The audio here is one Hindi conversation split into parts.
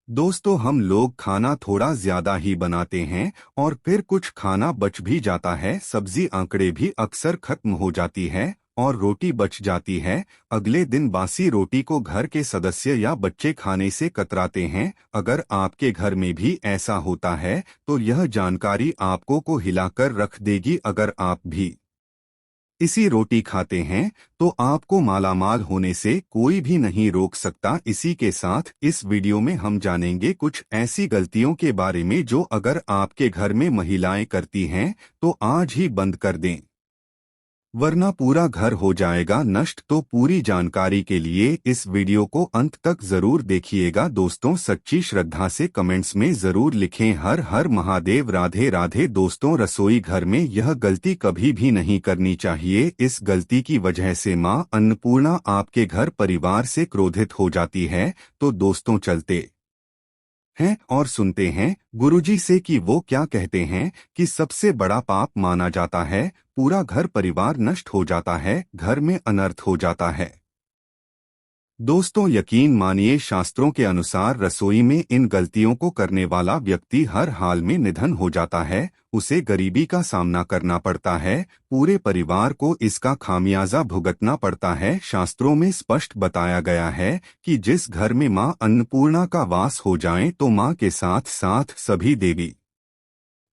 दोस्तों, हम लोग खाना थोड़ा ज्यादा ही बनाते हैं और फिर कुछ खाना बच भी जाता है। सब्जी आंकड़े भी अक्सर खत्म हो जाती है और रोटी बच जाती है। अगले दिन बासी रोटी को घर के सदस्य या बच्चे खाने से कतराते हैं। अगर आपके घर में भी ऐसा होता है तो यह जानकारी आपको को हिलाकर रख देगी। अगर आप भी इसी रोटी खाते हैं तो आपको मालामाल होने से कोई भी नहीं रोक सकता। इसी के साथ इस वीडियो में हम जानेंगे कुछ ऐसी गलतियों के बारे में जो अगर आपके घर में महिलाएं करती हैं तो आज ही बंद कर दें, वरना पूरा घर हो जाएगा नष्ट। तो पूरी जानकारी के लिए इस वीडियो को अंत तक जरूर देखिएगा। दोस्तों, सच्ची श्रद्धा से कमेंट्स में जरूर लिखें हर हर महादेव, राधे राधे। दोस्तों, रसोई घर में यह गलती कभी भी नहीं करनी चाहिए। इस गलती की वजह से मां अन्नपूर्णा आपके घर परिवार से क्रोधित हो जाती है। तो दोस्तों, चलते हैं और सुनते हैं गुरुजी से कि वो क्या कहते हैं कि सबसे बड़ा पाप माना जाता है, पूरा घर परिवार नष्ट हो जाता है, घर में अनर्थ हो जाता है। दोस्तों, यकीन मानिए, शास्त्रों के अनुसार रसोई में इन गलतियों को करने वाला व्यक्ति हर हाल में निधन हो जाता है। उसे गरीबी का सामना करना पड़ता है, पूरे परिवार को इसका खामियाजा भुगतना पड़ता है। शास्त्रों में स्पष्ट बताया गया है कि जिस घर में मां अन्नपूर्णा का वास हो जाए तो मां के साथ साथ सभी देवी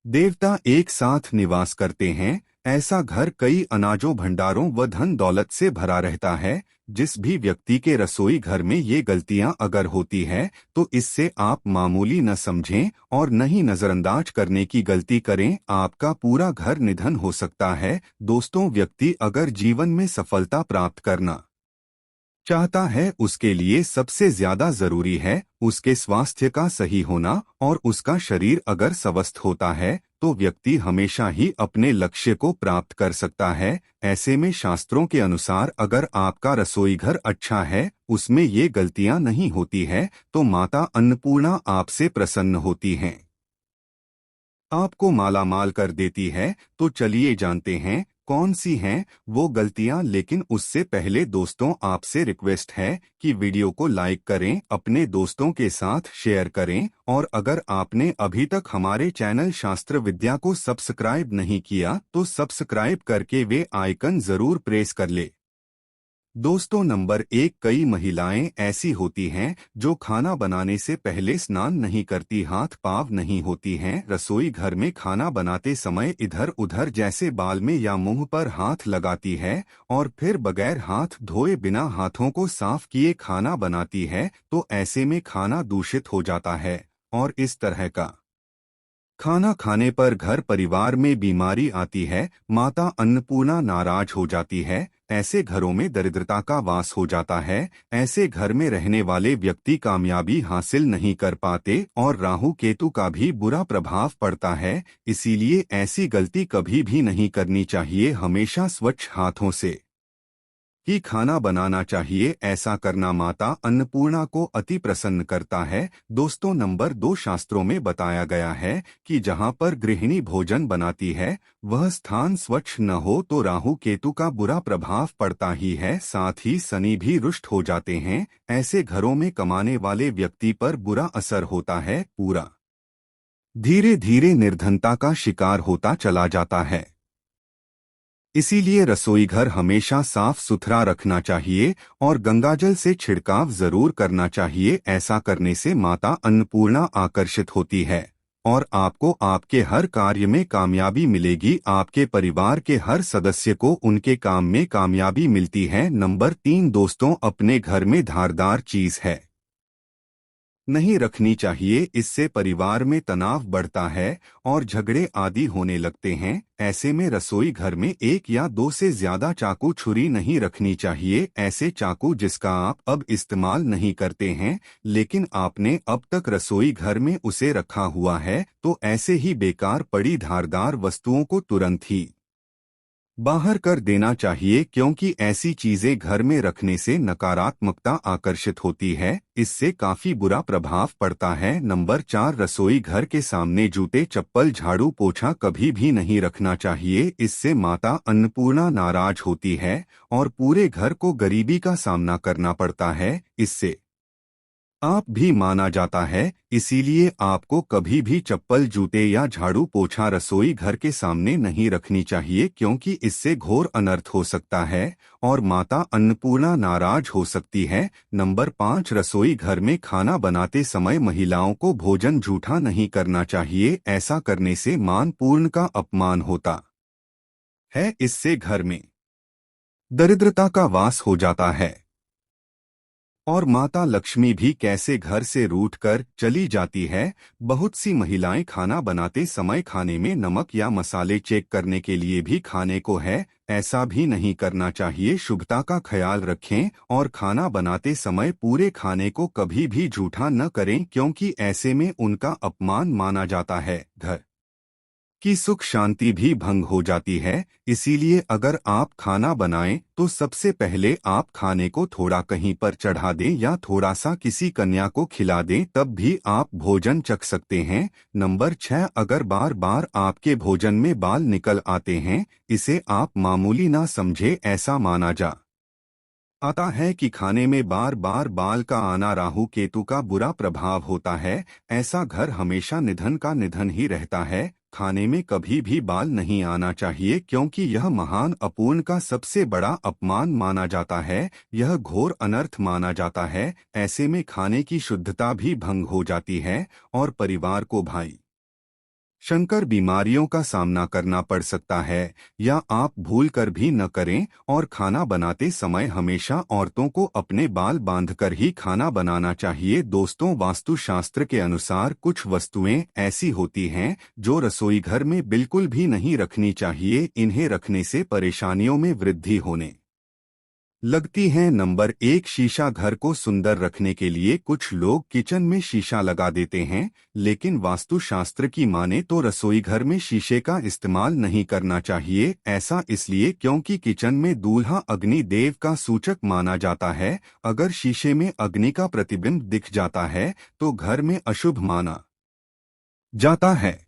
देवता एक साथ निवास करते हैं। ऐसा घर कई अनाजों, भंडारों व धन दौलत से भरा रहता है। जिस भी व्यक्ति के रसोई घर में ये गलतियां अगर होती है तो इससे आप मामूली न समझें और न ही नजरअंदाज करने की गलती करें। आपका पूरा घर निधन हो सकता है। दोस्तों, व्यक्ति अगर जीवन में सफलता प्राप्त करना चाहता है, उसके लिए सबसे ज्यादा जरूरी है उसके स्वास्थ्य का सही होना। और उसका शरीर अगर स्वस्थ होता है तो व्यक्ति हमेशा ही अपने लक्ष्य को प्राप्त कर सकता है। ऐसे में शास्त्रों के अनुसार अगर आपका रसोई घर अच्छा है, उसमें ये गलतियां नहीं होती है, तो माता अन्नपूर्णा आपसे प्रसन्न होती हैं, आपको मालामाल कर देती है। तो चलिए जानते हैं कौन सी हैं वो गलतियां। लेकिन उससे पहले दोस्तों, आपसे रिक्वेस्ट है कि वीडियो को लाइक करें, अपने दोस्तों के साथ शेयर करें और अगर आपने अभी तक हमारे चैनल शास्त्र विद्या को सब्सक्राइब नहीं किया तो सब्सक्राइब करके वे आइकन जरूर प्रेस कर ले। दोस्तों, नंबर 1, कई महिलाएं ऐसी होती हैं जो खाना बनाने से पहले स्नान नहीं करती, हाथ पाँव नहीं होती हैं। रसोई घर में खाना बनाते समय इधर उधर जैसे बाल में या मुंह पर हाथ लगाती है और फिर बगैर हाथ धोए बिना हाथों को साफ किए खाना बनाती है। तो ऐसे में खाना दूषित हो जाता है और इस तरह का खाना खाने पर घर परिवार में बीमारी आती है। माता अन्नपूर्णा नाराज हो जाती है। ऐसे घरों में दरिद्रता का वास हो जाता है। ऐसे घर में रहने वाले व्यक्ति कामयाबी हासिल नहीं कर पाते और राहु केतु का भी बुरा प्रभाव पड़ता है। इसीलिए ऐसी गलती कभी भी नहीं करनी चाहिए। हमेशा स्वच्छ हाथों से ही खाना बनाना चाहिए। ऐसा करना माता अन्नपूर्णा को अति प्रसन्न करता है। दोस्तों, नंबर 2, शास्त्रों में बताया गया है कि जहां पर गृहिणी भोजन बनाती है वह स्थान स्वच्छ न हो तो राहु केतु का बुरा प्रभाव पड़ता ही है, साथ ही शनि भी रुष्ट हो जाते हैं। ऐसे घरों में कमाने वाले व्यक्ति पर बुरा असर होता है, पूरा धीरे धीरे निर्धनता का शिकार होता चला जाता है। इसीलिए रसोई घर हमेशा साफ सुथरा रखना चाहिए और गंगाजल से छिड़काव जरूर करना चाहिए। ऐसा करने से माता अन्नपूर्णा आकर्षित होती है और आपको आपके हर कार्य में कामयाबी मिलेगी। आपके परिवार के हर सदस्य को उनके काम में कामयाबी मिलती है। नंबर 3, दोस्तों, अपने घर में धारदार चीज है नहीं रखनी चाहिए। इससे परिवार में तनाव बढ़ता है और झगड़े आदि होने लगते हैं। ऐसे में रसोई घर में एक या दो से ज्यादा चाकू छुरी नहीं रखनी चाहिए। ऐसे चाकू जिसका आप अब इस्तेमाल नहीं करते हैं लेकिन आपने अब तक रसोई घर में उसे रखा हुआ है, तो ऐसे ही बेकार पड़ी धारदार वस्तुओं को तुरंत ही बाहर कर देना चाहिए, क्योंकि ऐसी चीजें घर में रखने से नकारात्मकता आकर्षित होती है। इससे काफी बुरा प्रभाव पड़ता है। नंबर 4, रसोई घर के सामने जूते, चप्पल, झाड़ू, पोछा कभी भी नहीं रखना चाहिए। इससे माता अन्नपूर्णा नाराज होती है और पूरे घर को गरीबी का सामना करना पड़ता है। इससे आप भी माना जाता है, इसीलिए आपको कभी भी चप्पल, जूते या झाड़ू पोछा रसोई घर के सामने नहीं रखनी चाहिए, क्योंकि इससे घोर अनर्थ हो सकता है और माता अन्नपूर्णा नाराज हो सकती है। नंबर 5, रसोई घर में खाना बनाते समय महिलाओं को भोजन जूठा नहीं करना चाहिए। ऐसा करने से मान पूर्ण का अपमान होता है। इससे घर में दरिद्रता का वास हो जाता है और माता लक्ष्मी भी कैसे घर से रूठकर चली जाती है। बहुत सी महिलाएं खाना बनाते समय खाने में नमक या मसाले चेक करने के लिए भी खाने को है। ऐसा भी नहीं करना चाहिए। शुभता का ख्याल रखें और खाना बनाते समय पूरे खाने को कभी भी जूठा न करें, क्योंकि ऐसे में उनका अपमान माना जाता है। घर की सुख शांति भी भंग हो जाती है। इसीलिए अगर आप खाना बनाएं तो सबसे पहले आप खाने को थोड़ा कहीं पर चढ़ा दें या थोड़ा सा किसी कन्या को खिला दें, तब भी आप भोजन चख सकते हैं। नंबर 6, अगर बार बार आपके भोजन में बाल निकल आते हैं, इसे आप मामूली ना समझे। ऐसा माना जा आता है कि खाने में बार बार बाल का आना राहु केतु का बुरा प्रभाव होता है। ऐसा घर हमेशा निधन का निधन ही रहता है। खाने में कभी भी बाल नहीं आना चाहिए, क्योंकि यह महान अपूर्ण का सबसे बड़ा अपमान माना जाता है। यह घोर अनर्थ माना जाता है। ऐसे में खाने की शुद्धता भी भंग हो जाती है और परिवार को भाई शंकर बीमारियों का सामना करना पड़ सकता है। या आप भूल कर भी न करें। और खाना बनाते समय हमेशा औरतों को अपने बाल बांधकर ही खाना बनाना चाहिए। दोस्तों, वास्तुशास्त्र के अनुसार कुछ वस्तुएं ऐसी होती हैं जो रसोई घर में बिल्कुल भी नहीं रखनी चाहिए। इन्हें रखने से परेशानियों में वृद्धि होने लगती हैं। नंबर 1, शीशा। घर को सुंदर रखने के लिए कुछ लोग किचन में शीशा लगा देते हैं, लेकिन वास्तुशास्त्र की माने तो रसोई घर में शीशे का इस्तेमाल नहीं करना चाहिए। ऐसा इसलिए क्योंकि किचन में दूल्हा अग्नि देव का सूचक माना जाता है। अगर शीशे में अग्नि का प्रतिबिंब दिख जाता है तो घर में अशुभ माना जाता है।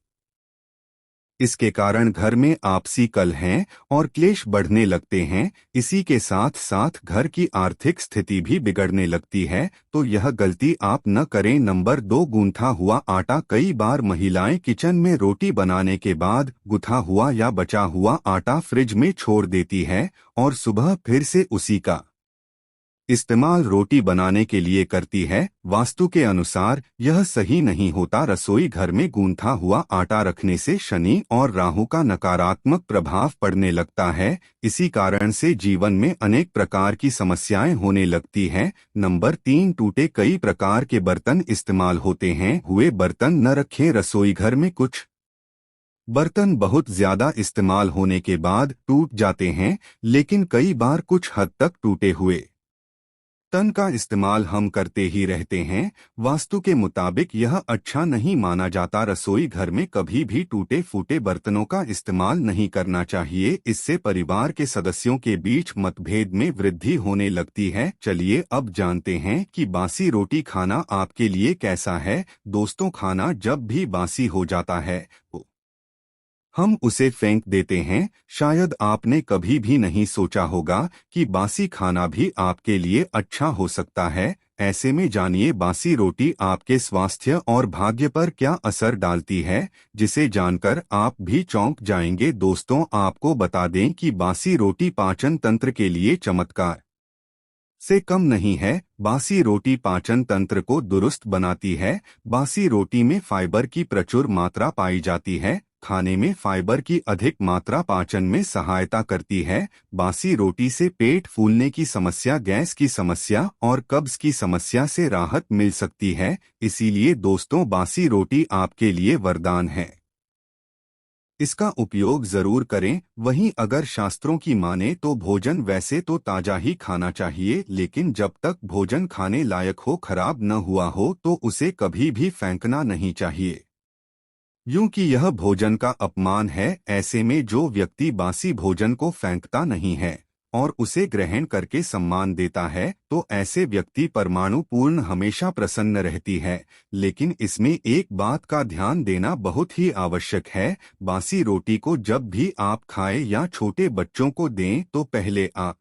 इसके कारण घर में आपसी कलह और क्लेश बढ़ने लगते हैं। इसी के साथ साथ घर की आर्थिक स्थिति भी बिगड़ने लगती है, तो यह गलती आप न करें। नंबर 2, गूंथा हुआ आटा। कई बार महिलाएं किचन में रोटी बनाने के बाद गुथा हुआ या बचा हुआ आटा फ्रिज में छोड़ देती है और सुबह फिर से उसी का इस्तेमाल रोटी बनाने के लिए करती है। वास्तु के अनुसार यह सही नहीं होता। रसोई घर में गूंथा हुआ आटा रखने से शनि और राहु का नकारात्मक प्रभाव पड़ने लगता है। इसी कारण से जीवन में अनेक प्रकार की समस्याएं होने लगती हैं। नंबर 3, टूटे। कई प्रकार के बर्तन इस्तेमाल होते हैं, हुए बर्तन न रखें। रसोई घर में कुछ बर्तन बहुत ज्यादा इस्तेमाल होने के बाद टूट जाते हैं, लेकिन कई बार कुछ हद तक टूटे हुए तन का इस्तेमाल हम करते ही रहते हैं। वास्तु के मुताबिक यह अच्छा नहीं माना जाता। रसोई घर में कभी भी टूटे फूटे बर्तनों का इस्तेमाल नहीं करना चाहिए। इससे परिवार के सदस्यों के बीच मतभेद में वृद्धि होने लगती है। चलिए अब जानते हैं कि बासी रोटी खाना आपके लिए कैसा है। दोस्तों, खाना जब भी बासी हो जाता है हम उसे फेंक देते हैं। शायद आपने कभी भी नहीं सोचा होगा कि बासी खाना भी आपके लिए अच्छा हो सकता है। ऐसे में जानिए बासी रोटी आपके स्वास्थ्य और भाग्य पर क्या असर डालती है, जिसे जानकर आप भी चौंक जाएंगे। दोस्तों, आपको बता दें कि बासी रोटी पाचन तंत्र के लिए चमत्कार से कम नहीं है। बासी रोटी पाचन तंत्र को दुरुस्त बनाती है। बासी रोटी में फाइबर की प्रचुर मात्रा पाई जाती है। खाने में फाइबर की अधिक मात्रा पाचन में सहायता करती है। बासी रोटी से पेट फूलने की समस्या, गैस की समस्या और कब्ज की समस्या से राहत मिल सकती है। इसीलिए दोस्तों, बासी रोटी आपके लिए वरदान है। इसका उपयोग जरूर करें। वहीं अगर शास्त्रों की माने तो भोजन वैसे तो ताजा ही खाना चाहिए, लेकिन जब तक भोजन खाने लायक हो, खराब न हुआ हो, तो उसे कभी भी फेंकना नहीं चाहिए, यूं कि यह भोजन का अपमान है। ऐसे में जो व्यक्ति बासी भोजन को फेंकता नहीं है और उसे ग्रहण करके सम्मान देता है, तो ऐसे व्यक्ति परमाणु पूर्ण हमेशा प्रसन्न रहती है। लेकिन इसमें एक बात का ध्यान देना बहुत ही आवश्यक है। बासी रोटी को जब भी आप खाएं या छोटे बच्चों को दें तो पहले आप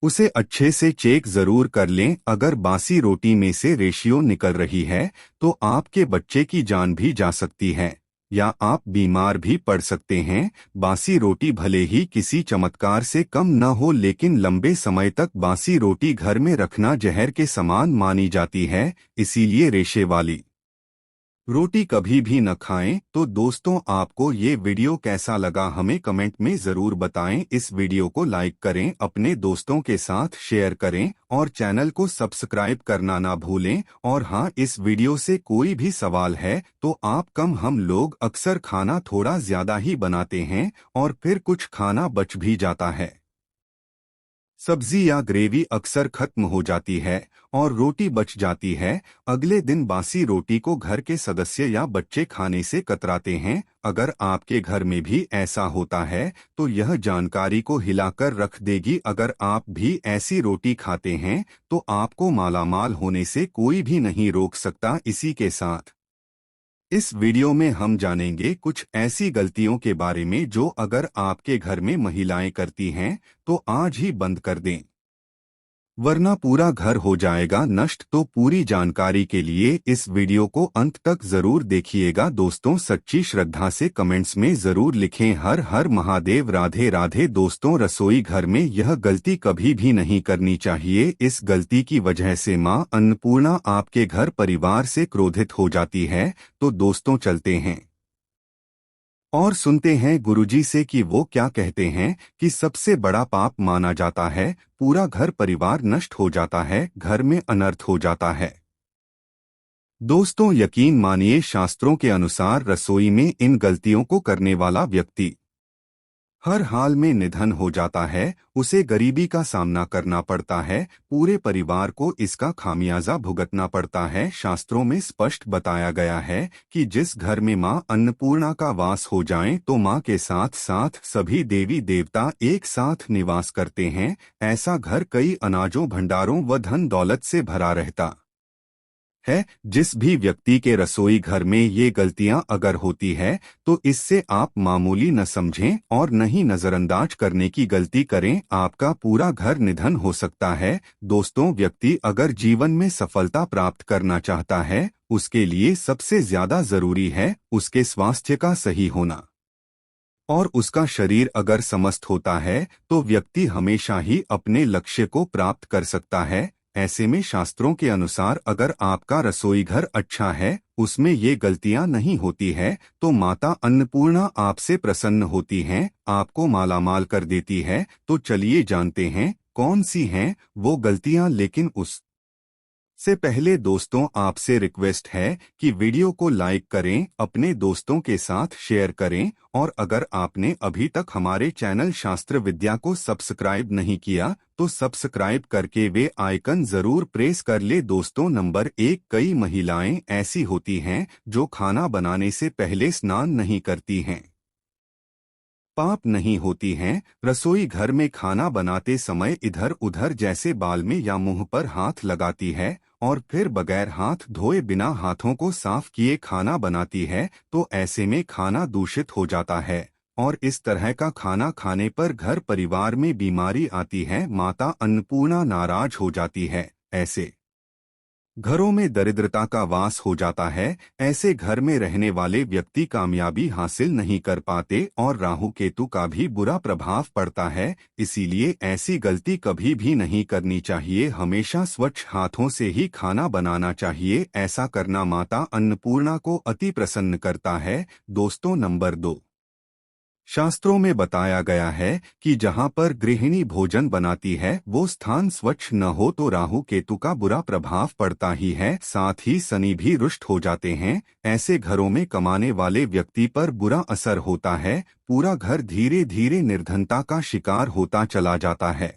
उसे अच्छे से चेक जरूर कर लें। अगर बासी रोटी में से रेशियो निकल रही है तो आपके बच्चे की जान भी जा सकती है या आप बीमार भी पड़ सकते हैं। बासी रोटी भले ही किसी चमत्कार से कम न हो, लेकिन लंबे समय तक बासी रोटी घर में रखना जहर के समान मानी जाती है। इसीलिए रेशे वाली रोटी कभी भी न खाएं। तो दोस्तों, आपको ये वीडियो कैसा लगा हमें कमेंट में ज़रूर बताएं। इस वीडियो को लाइक करें, अपने दोस्तों के साथ शेयर करें और चैनल को सब्सक्राइब करना ना भूलें। और हाँ, इस वीडियो से कोई भी सवाल है तो आप कम हम लोग अक्सर खाना थोड़ा ज़्यादा ही बनाते हैं और फिर कुछ खाना बच भी जाता है। सब्जी या ग्रेवी अक्सर खत्म हो जाती है और रोटी बच जाती है। अगले दिन बासी रोटी को घर के सदस्य या बच्चे खाने से कतराते हैं। अगर आपके घर में भी ऐसा होता है तो यह जानकारी को हिलाकर रख देगी। अगर आप भी ऐसी रोटी खाते हैं तो आपको मालामाल होने से कोई भी नहीं रोक सकता। इसी के साथ इस वीडियो में हम जानेंगे कुछ ऐसी गलतियों के बारे में जो अगर आपके घर में महिलाएं करती हैं तो आज ही बंद कर दें, वरना पूरा घर हो जाएगा नष्ट। तो पूरी जानकारी के लिए इस वीडियो को अंत तक जरूर देखिएगा। दोस्तों, सच्ची श्रद्धा से कमेंट्स में जरूर लिखें हर हर महादेव, राधे राधे। दोस्तों, रसोई घर में यह गलती कभी भी नहीं करनी चाहिए। इस गलती की वजह से मां अन्नपूर्णा आपके घर परिवार से क्रोधित हो जाती है। तो दोस्तों, चलते हैं और सुनते हैं गुरुजी से कि वो क्या कहते हैं कि सबसे बड़ा पाप माना जाता है, पूरा घर परिवार नष्ट हो जाता है, घर में अनर्थ हो जाता है। दोस्तों, यकीन मानिए, शास्त्रों के अनुसार रसोई में इन गलतियों को करने वाला व्यक्ति हर हाल में निधन हो जाता है, उसे गरीबी का सामना करना पड़ता है, पूरे परिवार को इसका खामियाजा भुगतना पड़ता है। शास्त्रों में स्पष्ट बताया गया है कि जिस घर में मां अन्नपूर्णा का वास हो जाए तो मां के साथ साथ सभी देवी देवता एक साथ निवास करते हैं। ऐसा घर कई अनाजों, भंडारों व धन दौलत से भरा रहता है। जिस भी व्यक्ति के रसोई घर में ये गलतियां अगर होती है तो इससे आप मामूली न समझें और न ही नजरअंदाज करने की गलती करें। आपका पूरा घर निधन हो सकता है। दोस्तों, व्यक्ति अगर जीवन में सफलता प्राप्त करना चाहता है, उसके लिए सबसे ज्यादा जरूरी है उसके स्वास्थ्य का सही होना। और उसका शरीर अगर समस्त होता है तो व्यक्ति हमेशा ही अपने लक्ष्य को प्राप्त कर सकता है। ऐसे में शास्त्रों के अनुसार अगर आपका रसोई घर अच्छा है, उसमें ये गलतियां नहीं होती है, तो माता अन्नपूर्णा आपसे प्रसन्न होती हैं, आपको मालामाल कर देती है। तो चलिए जानते हैं कौन सी हैं वो गलतियां। लेकिन से पहले दोस्तों, आपसे रिक्वेस्ट है कि वीडियो को लाइक करें, अपने दोस्तों के साथ शेयर करें और अगर आपने अभी तक हमारे चैनल शास्त्र विद्या को सब्सक्राइब नहीं किया तो सब्सक्राइब करके वे आइकन जरूर प्रेस कर ले। दोस्तों, नंबर 1, कई महिलाएं ऐसी होती हैं जो खाना बनाने से पहले स्नान नहीं करती हैं। पाप नहीं होती हैं। रसोई घर में खाना बनाते समय इधर उधर जैसे बाल में या मुंह पर हाथ लगाती है और फिर बगैर हाथ धोए बिना हाथों को साफ किए खाना बनाती है, तो ऐसे में खाना दूषित हो जाता है और इस तरह का खाना खाने पर घर परिवार में बीमारी आती है। माता अन्नपूर्णा नाराज हो जाती है। ऐसे घरों में दरिद्रता का वास हो जाता है। ऐसे घर में रहने वाले व्यक्ति कामयाबी हासिल नहीं कर पाते और राहु केतु का भी बुरा प्रभाव पड़ता है। इसीलिए ऐसी गलती कभी भी नहीं करनी चाहिए। हमेशा स्वच्छ हाथों से ही खाना बनाना चाहिए। ऐसा करना माता अन्नपूर्णा को अति प्रसन्न करता है। दोस्तों, नंबर 2, शास्त्रों में बताया गया है कि जहां पर गृहिणी भोजन बनाती है वो स्थान स्वच्छ न हो तो राहु केतु का बुरा प्रभाव पड़ता ही है, साथ ही शनि भी रुष्ट हो जाते हैं। ऐसे घरों में कमाने वाले व्यक्ति पर बुरा असर होता है। पूरा घर धीरे धीरे निर्धनता का शिकार होता चला जाता है।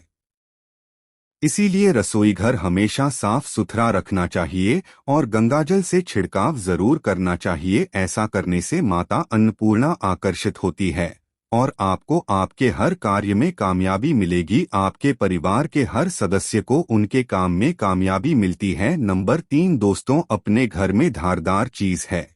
इसीलिए रसोई घर हमेशा साफ सुथरा रखना चाहिए और गंगाजल से छिड़काव जरूर करना चाहिए। ऐसा करने से माता अन्नपूर्णा आकर्षित होती है और आपको आपके हर कार्य में कामयाबी मिलेगी। आपके परिवार के हर सदस्य को उनके काम में कामयाबी मिलती है। नंबर 3 दोस्तों, अपने घर में धारदार चीज है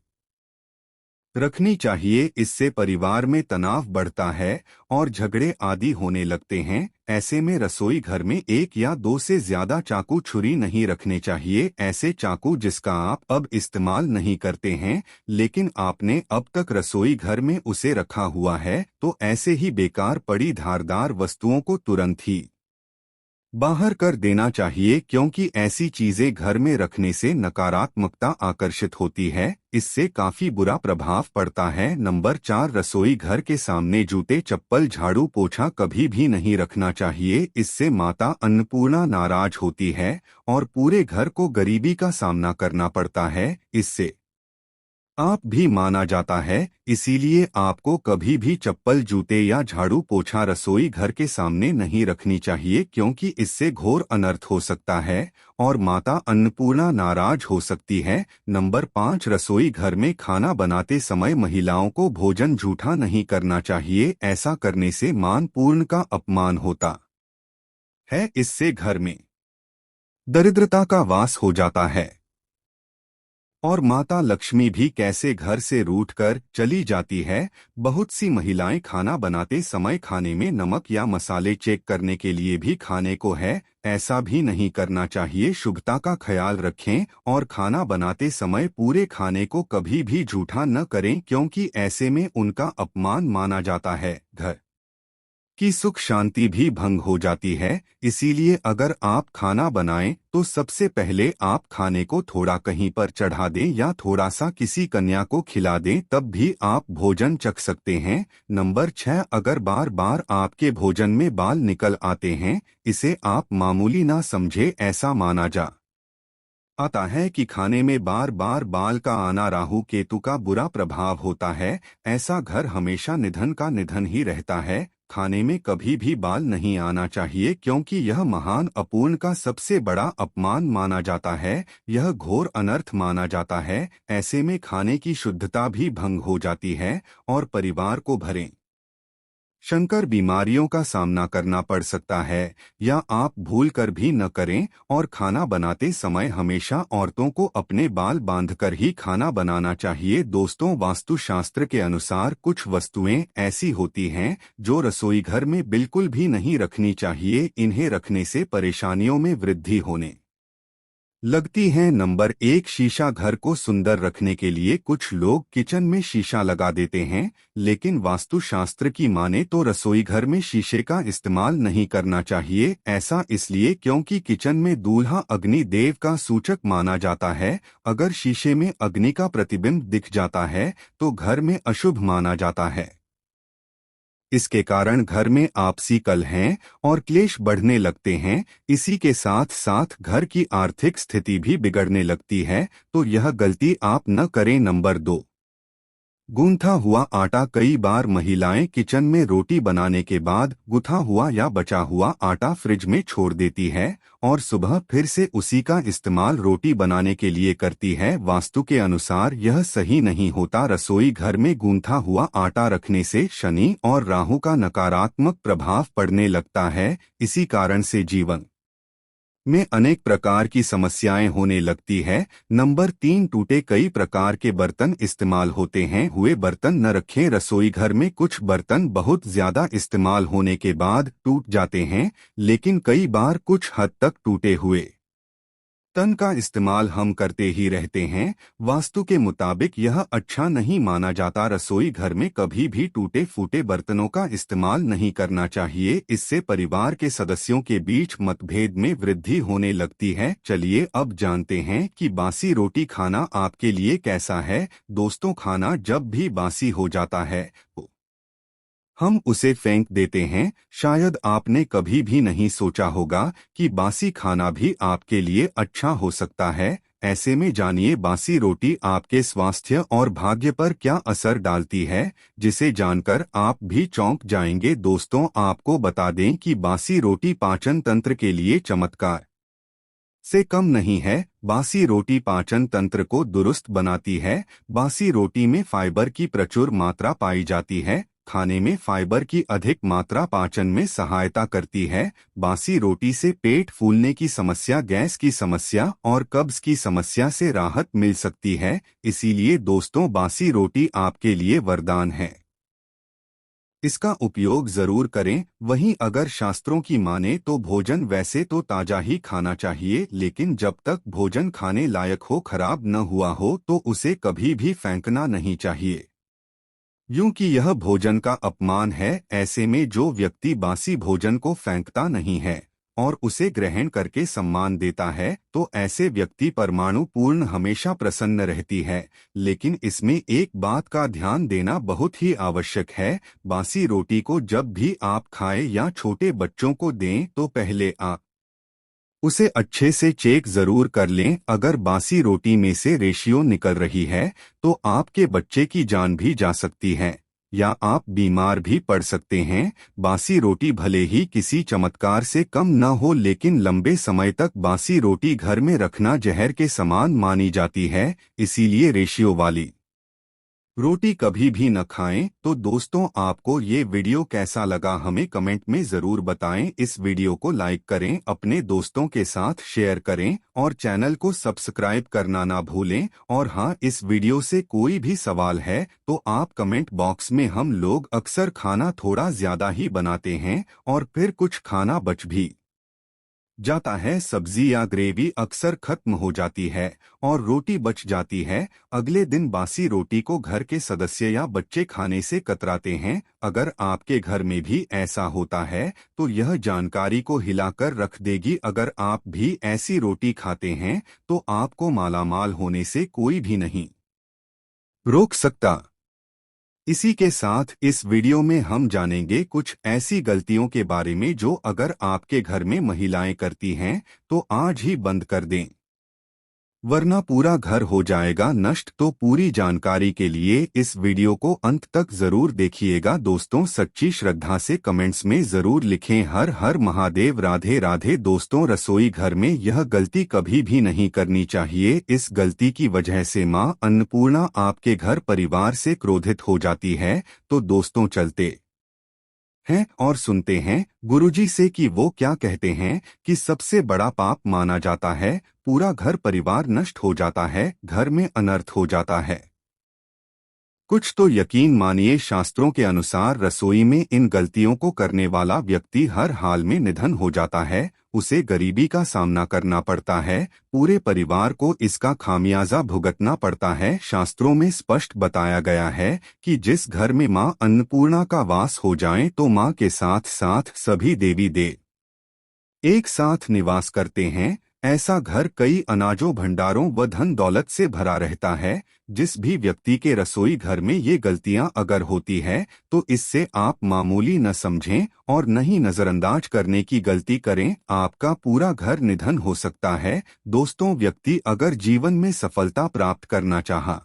रखनी चाहिए। इससे परिवार में तनाव बढ़ता है और झगड़े आदि होने लगते हैं। ऐसे में रसोई घर में एक या दो से ज्यादा चाकू छुरी नहीं रखने चाहिए। ऐसे चाकू जिसका आप अब इस्तेमाल नहीं करते हैं लेकिन आपने अब तक रसोई घर में उसे रखा हुआ है, तो ऐसे ही बेकार पड़ी धारदार वस्तुओं को तुरंत ही बाहर कर देना चाहिए, क्योंकि ऐसी चीजें घर में रखने से नकारात्मकता आकर्षित होती है। इससे काफी बुरा प्रभाव पड़ता है। नंबर 4, रसोई घर के सामने जूते चप्पल झाड़ू पोछा कभी भी नहीं रखना चाहिए। इससे माता अन्नपूर्णा नाराज होती है और पूरे घर को गरीबी का सामना करना पड़ता है। इससे आप भी माना जाता है, इसीलिए आपको कभी भी चप्पल जूते या झाड़ू पोछा रसोई घर के सामने नहीं रखनी चाहिए, क्योंकि इससे घोर अनर्थ हो सकता है और माता अन्नपूर्णा नाराज हो सकती है। नंबर 5, रसोई घर में खाना बनाते समय महिलाओं को भोजन जूठा नहीं करना चाहिए। ऐसा करने से मान पूर्ण का अपमान होता है। इससे घर में दरिद्रता का वास हो जाता है और माता लक्ष्मी भी कैसे घर से रूठकर चली जाती है। बहुत सी महिलाएं खाना बनाते समय खाने में नमक या मसाले चेक करने के लिए भी खाने को है। ऐसा भी नहीं करना चाहिए। शुभता का ख्याल रखें और खाना बनाते समय पूरे खाने को कभी भी जूठा न करें, क्योंकि ऐसे में उनका अपमान माना जाता है। घर की सुख शांति भी भंग हो जाती है। इसीलिए अगर आप खाना बनाएं तो सबसे पहले आप खाने को थोड़ा कहीं पर चढ़ा दें या थोड़ा सा किसी कन्या को खिला दें, तब भी आप भोजन चख सकते हैं। नंबर 6, अगर बार बार आपके भोजन में बाल निकल आते हैं, इसे आप मामूली ना समझे। ऐसा माना जा आता है कि खाने में बार बार बाल का आना राहु केतु का बुरा प्रभाव होता है। ऐसा घर हमेशा निधन का निधन ही रहता है। खाने में कभी भी बाल नहीं आना चाहिए, क्योंकि यह महान अपूर्ण का सबसे बड़ा अपमान माना जाता है। यह घोर अनर्थ माना जाता है। ऐसे में खाने की शुद्धता भी भंग हो जाती है और परिवार को भरें शंकर बीमारियों का सामना करना पड़ सकता है, या आप भूल कर भी न करें। और खाना बनाते समय हमेशा औरतों को अपने बाल बांधकर ही खाना बनाना चाहिए। दोस्तों, वास्तुशास्त्र के अनुसार कुछ वस्तुएं ऐसी होती हैं जो रसोई घर में बिल्कुल भी नहीं रखनी चाहिए। इन्हें रखने से परेशानियों में वृद्धि होने लगती हैं। नंबर 1, शीशा। घर को सुंदर रखने के लिए कुछ लोग किचन में शीशा लगा देते हैं, लेकिन वास्तुशास्त्र की माने तो रसोई घर में शीशे का इस्तेमाल नहीं करना चाहिए। ऐसा इसलिए क्योंकि किचन में दूल्हा अग्नि देव का सूचक माना जाता है। अगर शीशे में अग्नि का प्रतिबिंब दिख जाता है तो घर में अशुभ माना जाता है। इसके कारण घर में आपसी कलह और क्लेश बढ़ने लगते हैं। इसी के साथ साथ घर की आर्थिक स्थिति भी बिगड़ने लगती है, तो यह गलती आप न करें। नंबर 2, गूंथा हुआ आटा। कई बार महिलाएं किचन में रोटी बनाने के बाद गुथा हुआ या बचा हुआ आटा फ्रिज में छोड़ देती है और सुबह फिर से उसी का इस्तेमाल रोटी बनाने के लिए करती है। वास्तु के अनुसार यह सही नहीं होता। रसोई घर में गूंथा हुआ आटा रखने से शनि और राहु का नकारात्मक प्रभाव पड़ने लगता है। इसी कारण से जीवन में अनेक प्रकार की समस्याएं होने लगती है। नंबर 3, टूटे। कई प्रकार के बर्तन इस्तेमाल होते हैं, हुए बर्तन न रखें। रसोई घर में कुछ बर्तन बहुत ज्यादा इस्तेमाल होने के बाद टूट जाते हैं, लेकिन कई बार कुछ हद तक टूटे हुए तन का इस्तेमाल हम करते ही रहते हैं। वास्तु के मुताबिक यह अच्छा नहीं माना जाता। रसोई घर में कभी भी टूटे फूटे बर्तनों का इस्तेमाल नहीं करना चाहिए। इससे परिवार के सदस्यों के बीच मतभेद में वृद्धि होने लगती है। चलिए अब जानते हैं कि बासी रोटी खाना आपके लिए कैसा है। दोस्तों, खाना जब भी बासी हो जाता है हम उसे फेंक देते हैं। शायद आपने कभी भी नहीं सोचा होगा कि बासी खाना भी आपके लिए अच्छा हो सकता है। ऐसे में जानिए बासी रोटी आपके स्वास्थ्य और भाग्य पर क्या असर डालती है, जिसे जानकर आप भी चौंक जाएंगे। दोस्तों, आपको बता दें कि बासी रोटी पाचन तंत्र के लिए चमत्कार से कम नहीं है। बासी रोटी पाचन तंत्र को दुरुस्त बनाती है। बासी रोटी में फाइबर की प्रचुर मात्रा पाई जाती है। खाने में फाइबर की अधिक मात्रा पाचन में सहायता करती है। बासी रोटी से पेट फूलने की समस्या, गैस की समस्या और कब्ज की समस्या से राहत मिल सकती है। इसीलिए दोस्तों, बासी रोटी आपके लिए वरदान है। इसका उपयोग जरूर करें। वहीं अगर शास्त्रों की माने तो भोजन वैसे तो ताजा ही खाना चाहिए, लेकिन जब तक भोजन खाने लायक हो, खराब न हुआ हो, तो उसे कभी भी फेंकना नहीं चाहिए, यूं कि यह भोजन का अपमान है। ऐसे में जो व्यक्ति बासी भोजन को फेंकता नहीं है और उसे ग्रहण करके सम्मान देता है, तो ऐसे व्यक्ति परमाणु पूर्ण हमेशा प्रसन्न रहती है। लेकिन इसमें एक बात का ध्यान देना बहुत ही आवश्यक है। बासी रोटी को जब भी आप खाएं या छोटे बच्चों को दें, तो पहले आप उसे अच्छे से चेक जरूर कर लें। अगर बासी रोटी में से रेशियो निकल रही है, तो आपके बच्चे की जान भी जा सकती है या आप बीमार भी पड़ सकते हैं। बासी रोटी भले ही किसी चमत्कार से कम न हो, लेकिन लंबे समय तक बासी रोटी घर में रखना जहर के समान मानी जाती है। इसीलिए रेशियो वाली रोटी कभी भी न खाएं। तो दोस्तों, आपको ये वीडियो कैसा लगा हमें कमेंट में ज़रूर बताएं। इस वीडियो को लाइक करें, अपने दोस्तों के साथ शेयर करें और चैनल को सब्सक्राइब करना ना भूलें। और हाँ, इस वीडियो से कोई भी सवाल है तो आप कमेंट बॉक्स में। हम लोग अक्सर खाना थोड़ा ज़्यादा ही बनाते हैं और फिर कुछ खाना बच भी जाता है। सब्जी या ग्रेवी अक्सर खत्म हो जाती है और रोटी बच जाती है। अगले दिन बासी रोटी को घर के सदस्य या बच्चे खाने से कतराते हैं। अगर आपके घर में भी ऐसा होता है तो यह जानकारी को हिलाकर रख देगी। अगर आप भी ऐसी रोटी खाते हैं तो आपको मालामाल होने से कोई भी नहीं रोक सकता। इसी के साथ इस वीडियो में हम जानेंगे कुछ ऐसी गलतियों के बारे में जो अगर आपके घर में महिलाएं करती हैं तो आज ही बंद कर दें, वरना पूरा घर हो जाएगा नष्ट। तो पूरी जानकारी के लिए इस वीडियो को अंत तक जरूर देखिएगा। दोस्तों, सच्ची श्रद्धा से कमेंट्स में जरूर लिखें हर हर महादेव, राधे राधे। दोस्तों, रसोई घर में यह गलती कभी भी नहीं करनी चाहिए। इस गलती की वजह से मां अन्नपूर्णा आपके घर परिवार से क्रोधित हो जाती है। तो दोस्तों, चलते हैं और सुनते हैं गुरुजी से कि वो क्या कहते हैं कि सबसे बड़ा पाप माना जाता है, पूरा घर परिवार नष्ट हो जाता है, घर में अनर्थ हो जाता है। कुछ तो यकीन मानिए, शास्त्रों के अनुसार रसोई में इन गलतियों को करने वाला व्यक्ति हर हाल में निधन हो जाता है। उसे गरीबी का सामना करना पड़ता है, पूरे परिवार को इसका खामियाजा भुगतना पड़ता है। शास्त्रों में स्पष्ट बताया गया है कि जिस घर में मां अन्नपूर्णा का वास हो जाए, तो मां के साथ साथ सभी देवी एक साथ निवास करते हैं। ऐसा घर कई अनाजों, भंडारों व धन दौलत से भरा रहता है। जिस भी व्यक्ति के रसोई घर में ये गलतियां अगर होती है, तो इससे आप मामूली न समझें और न ही नजरअंदाज करने की गलती करें। आपका पूरा घर निधन हो सकता है। दोस्तों, व्यक्ति अगर जीवन में सफलता प्राप्त करना चाहा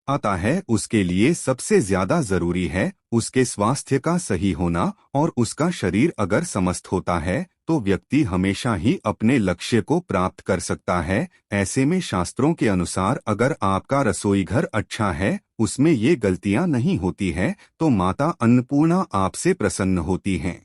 आता है, उसके लिए सबसे ज्यादा जरूरी है उसके स्वास्थ्य का सही होना। और उसका शरीर अगर समस्त होता है तो व्यक्ति हमेशा ही अपने लक्ष्य को प्राप्त कर सकता है। ऐसे में शास्त्रों के अनुसार अगर आपका रसोई घर अच्छा है, उसमें ये गलतियां नहीं होती है, तो माता अन्नपूर्णा आपसे प्रसन्न होती हैं,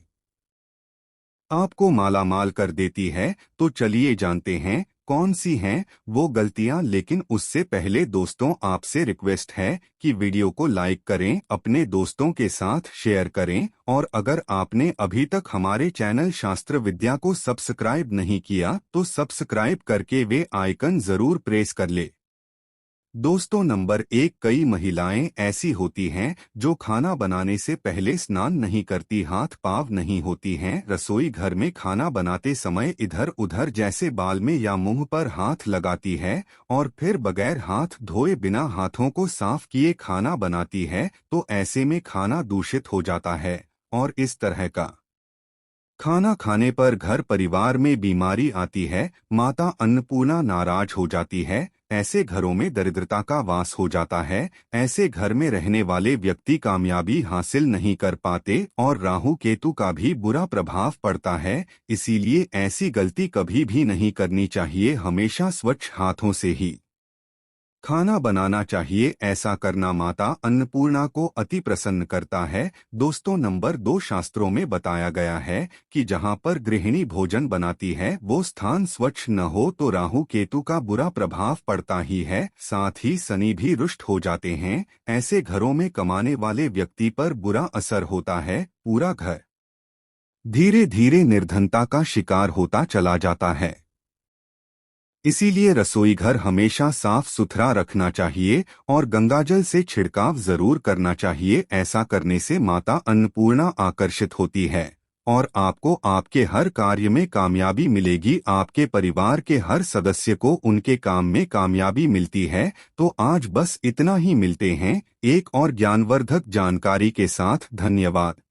आपको मालामाल कर देती है। तो चलिए जानते हैं कौन सी हैं वो गलतियां। लेकिन उससे पहले दोस्तों, आपसे रिक्वेस्ट है कि वीडियो को लाइक करें, अपने दोस्तों के साथ शेयर करें और अगर आपने अभी तक हमारे चैनल शास्त्र विद्या को सब्सक्राइब नहीं किया तो सब्सक्राइब करके वे आइकन जरूर प्रेस कर ले। दोस्तों, नंबर 1, कई महिलाएं ऐसी होती हैं जो खाना बनाने से पहले स्नान नहीं करती, हाथ पाँव नहीं होती हैं। रसोई घर में खाना बनाते समय इधर उधर जैसे बाल में या मुंह पर हाथ लगाती है और फिर बगैर हाथ धोए, बिना हाथों को साफ किए खाना बनाती है। तो ऐसे में खाना दूषित हो जाता है और इस तरह का खाना खाने पर घर परिवार में बीमारी आती है। माता अन्नपूर्णा नाराज हो जाती है। ऐसे घरों में दरिद्रता का वास हो जाता है। ऐसे घर में रहने वाले व्यक्ति कामयाबी हासिल नहीं कर पाते और राहु केतु का भी बुरा प्रभाव पड़ता है। इसीलिए ऐसी गलती कभी भी नहीं करनी चाहिए। हमेशा स्वच्छ हाथों से ही खाना बनाना चाहिए, ऐसा करना माता अन्नपूर्णा को अति प्रसन्न करता है। दोस्तों, नंबर 2, शास्त्रों में बताया गया है कि जहाँ पर गृहिणी भोजन बनाती है वो स्थान स्वच्छ न हो तो राहु केतु का बुरा प्रभाव पड़ता ही है, साथ ही शनि भी रुष्ट हो जाते हैं। ऐसे घरों में कमाने वाले व्यक्ति पर बुरा असर होता है। पूरा घर धीरे धीरे निर्धनता का शिकार होता चला जाता है। इसीलिए रसोई घर हमेशा साफ सुथरा रखना चाहिए और गंगाजल से छिड़काव जरूर करना चाहिए। ऐसा करने से माता अन्नपूर्णा आकर्षित होती है और आपको आपके हर कार्य में कामयाबी मिलेगी। आपके परिवार के हर सदस्य को उनके काम में कामयाबी मिलती है। तो आज बस इतना ही, मिलते हैं एक और ज्ञानवर्धक जानकारी के साथ। धन्यवाद।